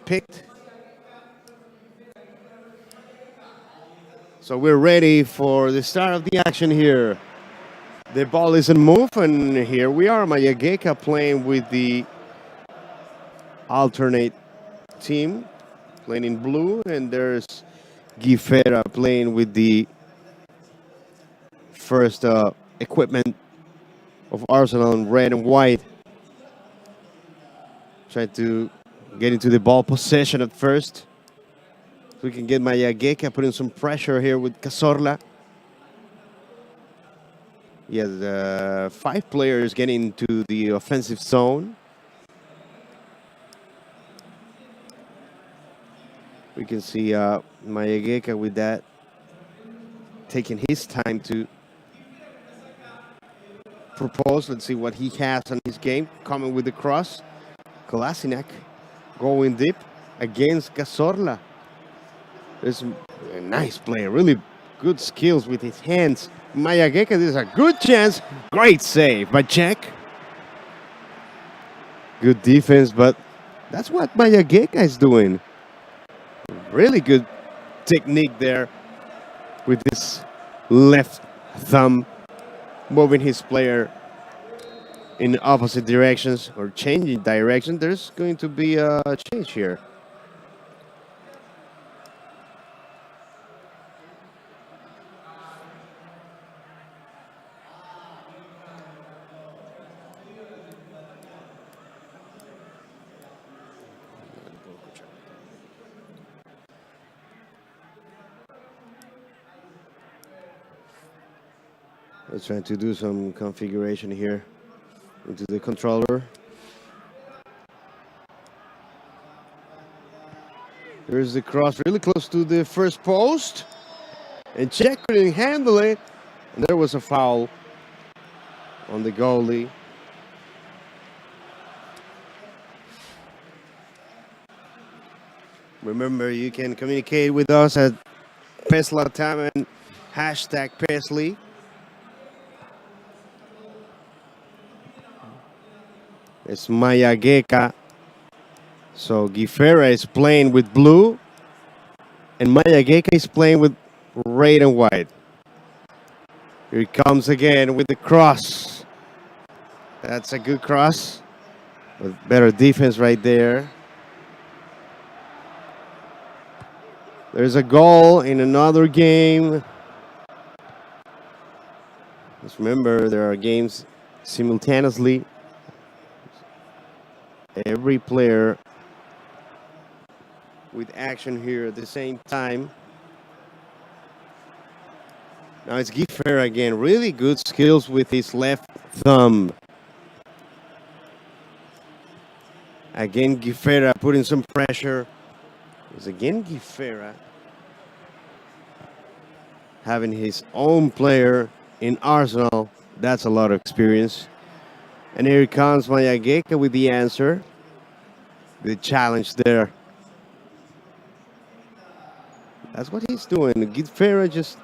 picked. So we're ready for the start of the action here. The ball is in move, and here we are. MAYAGEKA playing with the alternate team, playing in blue, and there's GUIFERA playing with the first equipment of Arsenal in red and white. Try to get into the ball possession at first. So we can get MAYAGEKA putting some pressure here with Cazorla. He has 5 players getting into the offensive zone. We can see MAYAGEKA with that, taking his time to propose. Let's see what he has on his game. Coming with the cross. Kolasinac going deep against Cazorla. There's a nice player, really good skills with his hands. MAYAGEKA, this is a good chance. Great save by Czech. Good defense, but that's what MAYAGEKA is doing. Really good technique there with his left thumb, moving his player in opposite directions or changing direction. There's going to be a change here. Let's try to do some configuration here into the controller. There's the cross really close to the first post. And Czech couldn't handle it. And there was a foul on the goalie. Remember, you can communicate with us at PESLATAM and hashtag Pesleague. It's MAYAGEKA. So GUIFERA is playing with blue, and MAYAGEKA is playing with red and white. Here he comes again with the cross. That's a good cross, with better defense right there. There's a goal in another game. Just remember, there are games simultaneously. Every player with action here at the same time. Now it's GUIFERA again. Really good skills with his left thumb. Again, GUIFERA putting some pressure. It's again GUIFERA having his own player in Arsenal. That's a lot of experience. And here comes MAYAGEKA with the answer. The challenge there. That's what he's doing. GUIFERA just,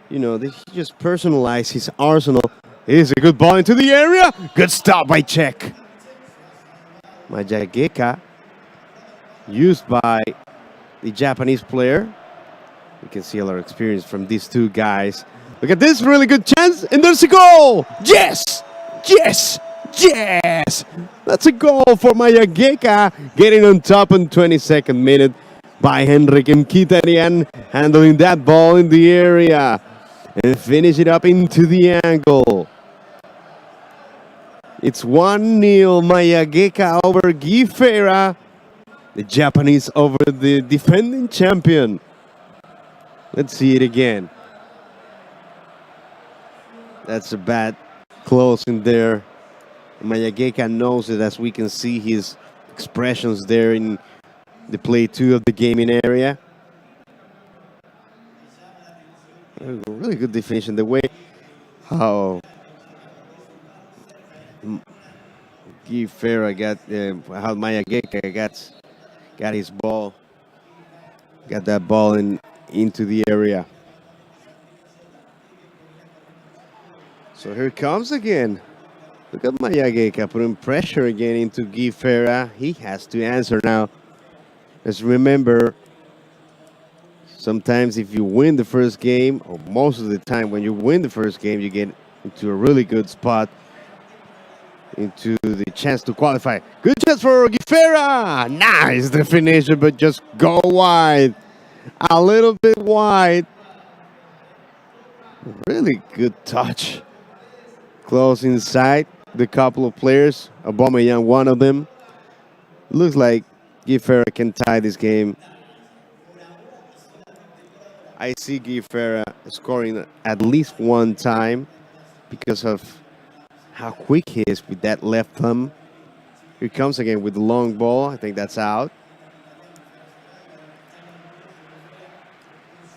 you know, he just personalized his Arsenal. Here's a good ball into the area. Good stop by Czech. MAYAGEKA used by the Japanese player. You can see a lot of experience from these two guys. Look at this really good chance. And there's a goal. Yes! Yes! Yes! That's a goal for MAYAGEKA, getting on top in 22nd minute by Henrik Mkhitaryan, handling that ball in the area and finish it up into the angle. It's 1-0 MAYAGEKA over GUIFERA, the Japanese over the defending champion. Let's see it again. That's a bad close in there. MAYAGEKA knows it, as we can see his expressions there in the play 2 of the gaming area. Really good definition. The way how GUIFERA got, how MAYAGEKA got his ball, got that ball into the area. So here it comes again. Look at MAYAGEKA putting pressure again into GUIFERA. He has to answer now. Let's remember, sometimes if you win the first game, or most of the time when you win the first game, you get into a really good spot, into the chance to qualify. Good chance for GUIFERA. Nice definition, but just go wide. A little bit wide. Really good touch. Close inside the couple of players. Aubameyang, one of them. Looks like GUIFERA can tie this game. I see GUIFERA scoring at least one time because of how quick he is with that left thumb. Here comes again with the long ball. I think that's out.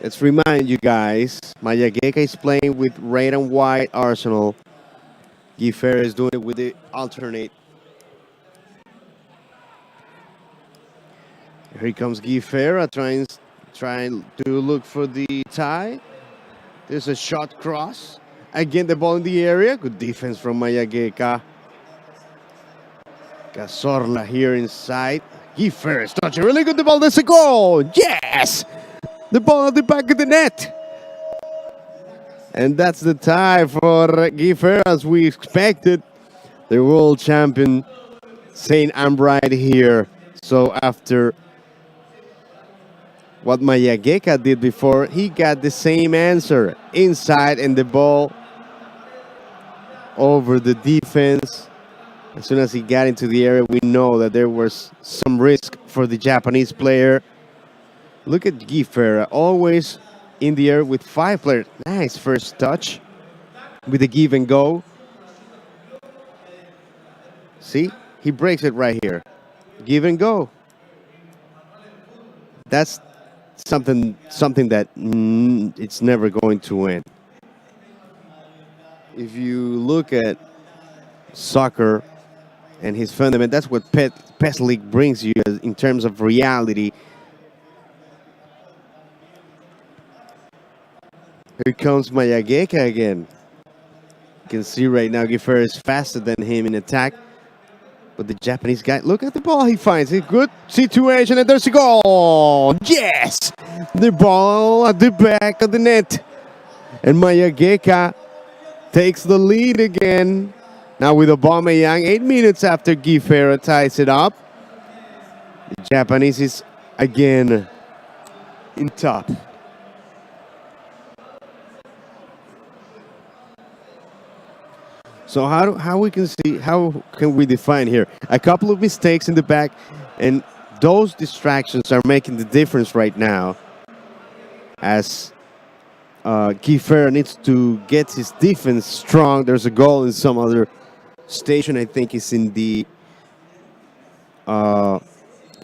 Let's remind you guys, MAYAGEKA is playing with red and white Arsenal. GUIFERA is doing it with the alternate. Here comes GUIFERA trying to look for the tie. There's a shot cross. Again, the ball in the area. Good defense from MAYAGEKA. Cazorla here inside. GUIFERA is touching really good the ball. There's a goal. Yes! The ball at the back of the net. And that's the tie for GUIFERA as we expected. The world champion saying, I'm right here. So after what MAYAGEKA did before, he got the same answer. Inside and the ball over the defense. As soon as he got into the area, we know that there was some risk for the Japanese player. Look at GUIFERA, always in the air with 5 players. Nice first touch with the give and go. See, he breaks it right here. Give and go. That's something that it's never going to win. If you look at soccer and his fundament, that's what Pesleague brings you in terms of reality. Here comes MAYAGEKA again. You can see right now GUIFERA is faster than him in attack. But the Japanese guy, look at the ball he finds. A good situation, and there's a goal. Yes! The ball at the back of the net. And MAYAGEKA takes the lead again. Now with Aubameyang, 8 minutes after GUIFERA ties it up. The Japanese is again in top. So how we can see, how can we define here? A couple of mistakes in the back, and those distractions are making the difference right now. As GUIFERA needs to get his defense strong. There's a goal in some other station. I think it's in the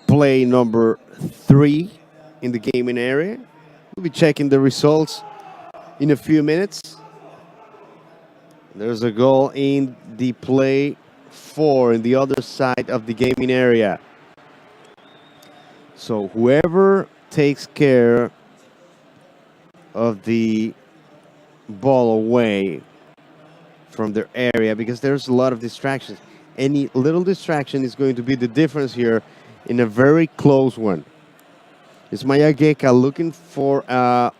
play number 3 in the gaming area. We'll be checking the results in a few minutes. There's a goal in the play 4 in the other side of the gaming area. So whoever takes care of the ball away from their area, because there's a lot of distractions. Any little distraction is going to be the difference here in a very close one. It's MAYAGEKA looking for a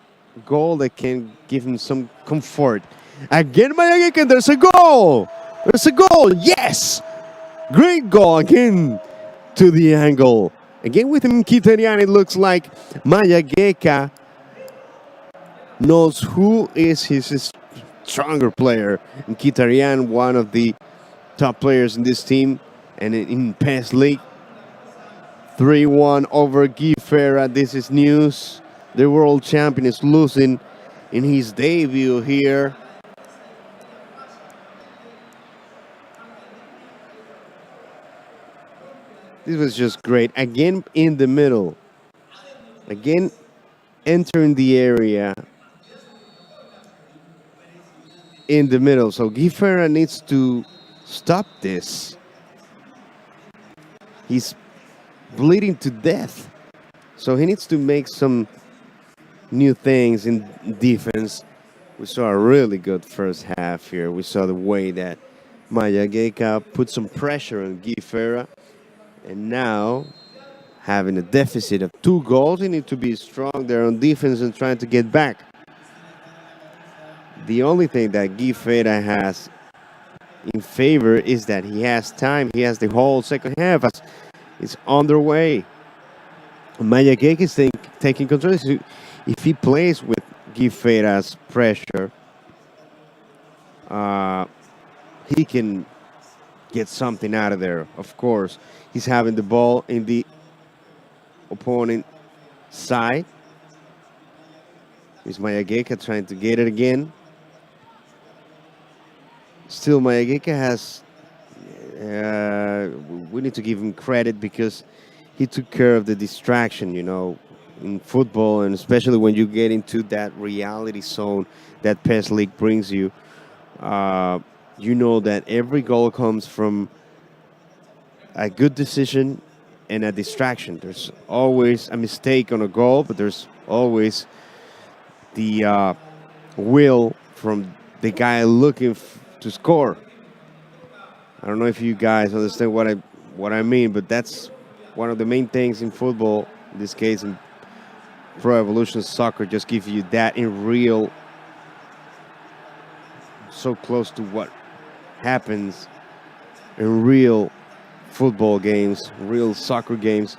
goal that can give him some comfort. Again, MAYAGEKA, there's a goal! There's a goal, yes! Great goal again to the angle. Again with Mkhitaryan, it looks like MAYAGEKA knows who is his stronger player. Mkhitaryan, one of the top players in this team, and in Pesleague. 3-1 over GUIFERA. This is news. The world champion is losing in his debut here. This was just great. Again in the middle. Again entering the area in the middle. So GUIFERA needs to stop this. He's bleeding to death. So he needs to make some new things in defense. We saw a really good first half here. We saw the way that MAYAGEKA put some pressure on GUIFERA. And now having a deficit of 2 goals. They need to be strong there on defense and trying to get back. The only thing that GUIFERA has in favor is that he has time. He has the whole second half as it's underway. MAYAGEKA is taking control. If he plays with GUIFERA's pressure, he can get something out of there. Of course, he's having the ball in the opponent side. Is MAYAGEKA trying to get it again? Still, MAYAGEKA has... we need to give him credit because he took care of the distraction, you know, in football, and especially when you get into that reality zone that Pesleague brings you. You know that every goal comes from a good decision and a distraction. There's always a mistake on a goal, but there's always the will from the guy looking to score. I don't know if you guys understand what I mean, but that's one of the main things in football. In this case, in Pro Evolution Soccer, just give you that in real, so close to what happens in real football games, real soccer games.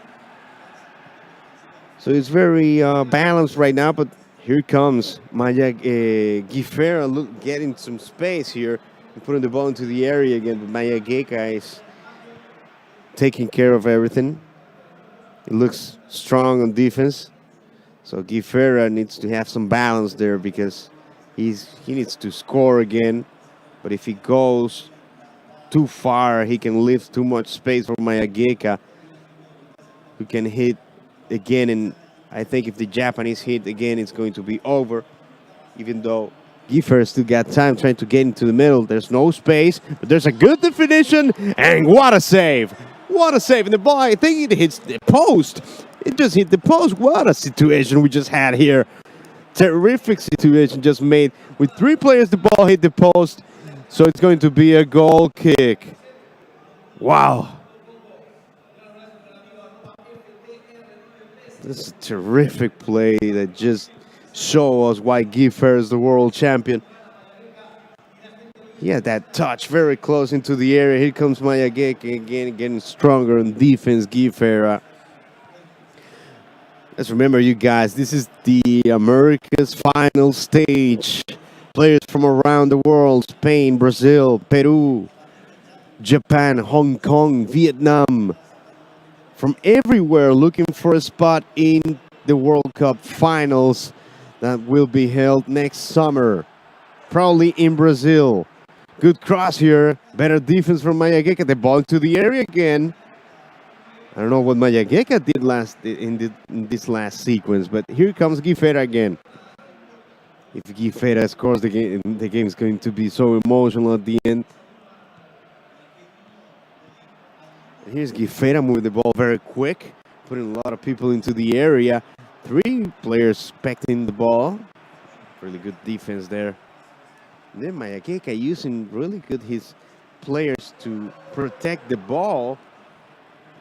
So it's very balanced right now, but here comes GUIFERA getting some space here and putting the ball into the area again, but MAYAGEKA is taking care of everything. He looks strong on defense. So GUIFERA needs to have some balance there because he needs to score again. But if he goes too far, he can leave too much space for MAYAGEKA, who can hit again. And I think if the Japanese hit again, it's going to be over. Even though GUIFERA still got time trying to get into the middle. There's no space, but there's a good definition. And what a save! What a save. And the ball, I think it hits the post. It just hit the post. What a situation we just had here. Terrific situation just made. With 3 players, the ball hit the post. So it's going to be a goal kick. Wow. This is a terrific play that just shows us why GUIFERA is the world champion. He had that touch very close into the area. Here comes MAYAGEKA again, getting stronger on defense, GUIFERA. Let's remember, you guys, this is the Americas final stage. Players from around the world: Spain, Brazil, Peru, Japan, Hong Kong, Vietnam. From everywhere looking for a spot in the World Cup finals that will be held next summer, probably in Brazil. Good cross here. Better defense from MAYAGEKA. The ball into the area again. I don't know what MAYAGEKA did in this last sequence, but here comes GUIFERA again. If GUIFERA scores, the game is going to be so emotional at the end. And here's GUIFERA moving the ball very quick, putting a lot of people into the area. 3 players expecting the ball. Really good defense there. And then MAYAGEKA using really good his players to protect the ball,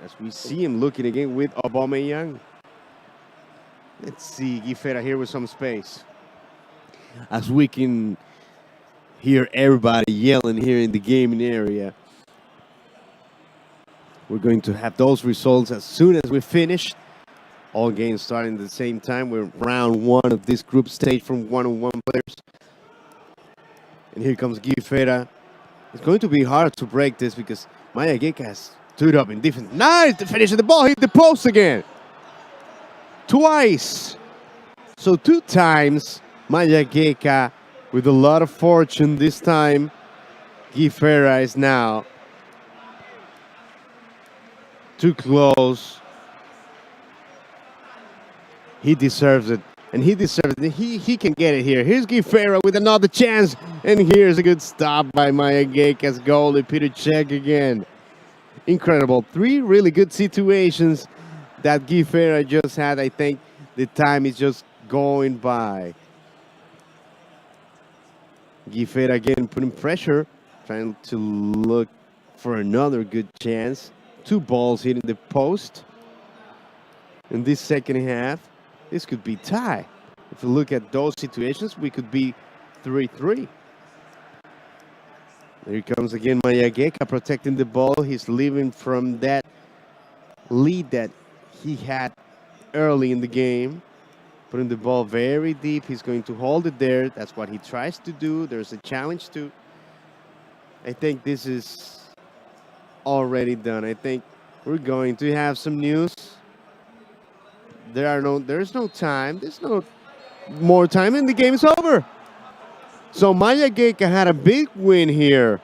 as we see him looking again with Aubameyang. Let's see GUIFERA here with some space. As we can hear everybody yelling here in the gaming area. We're going to have those results as soon as we finish. All games starting at the same time. We're round 1 of this group stage from 1-on-1 players. And here comes GUIFERA. It's going to be hard to break this because MAYAGEKA has stood up in defense. Nice to finish the ball. Hit the post again. Twice. So 2 times. MAYAGEKA with a lot of fortune this time. GUIFERA is now too close. He deserves it. And he deserves it. He can get it here. Here's GUIFERA with another chance. And here's a good stop by MAYAGEKA's goalie, Peter Cech again. Incredible. 3 really good situations that GUIFERA just had. I think the time is just going by. GUIFERA again putting pressure, trying to look for another good chance. 2 balls hitting the post. in this second half. This could be tie. If you look at those situations, we could be 3-3. There comes again MAYAGEKA protecting the ball. He's leaving from that lead that he had early in the game. Putting the ball very deep. He's going to hold it there. That's what he tries to do. There's a challenge too. I think this is already done. I think we're going to have some news. There's no time. There's no more time and the game is over. So MAYAGEKA had a big win here